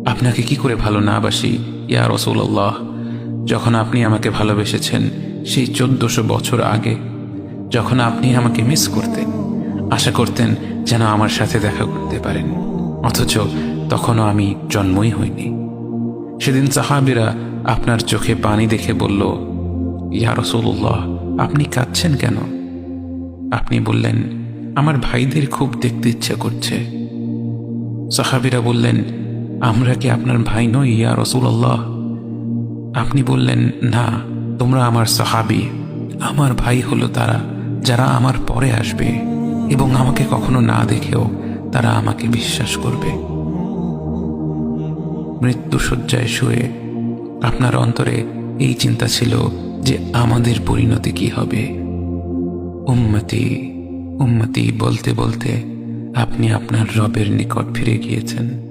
আপনাকে কি করে ভালো না বাসি ইয়া রাসূলুল্লাহ। যখন আপনি আমাকে ভালোবেসেছেন সেই 1400 বছর আগে, যখন আপনি আমাকে মিস করতেন, আশা করতেন যেন আমার সাথে দেখা করতে পারেন, অথচ তখনও আমি জন্মই হইনি। সেদিন সাহাবীরা আপনার চোখে পানি দেখে বলল, ইয়া রাসূলুল্লাহ, আপনি কাঁদছেন কেন? আপনি বললেন, আমার ভাইদের খুব দেখতে ইচ্ছা করছে। সাহাবীরা বললেন, আমরা কি আপনার ভাই নই ইয়া রাসূলুল্লাহ? আপনি বললেন, না, তোমরা আমার সাহাবী। আমার ভাই হলো তারা যারা আমার পরে আসবে এবং আমাকে কখনো না দেখেও তারা আমাকে বিশ্বাস করবে। মৃত্যুশয্যায় শুয়ে আপনার অন্তরে এই চিন্তা ছিল যে আমাদের পরিণতি কি হবে। উম্মতি উম্মতি বলতে বলতে আপনি আপনার রবের নিকট ফিরে গিয়েছেন।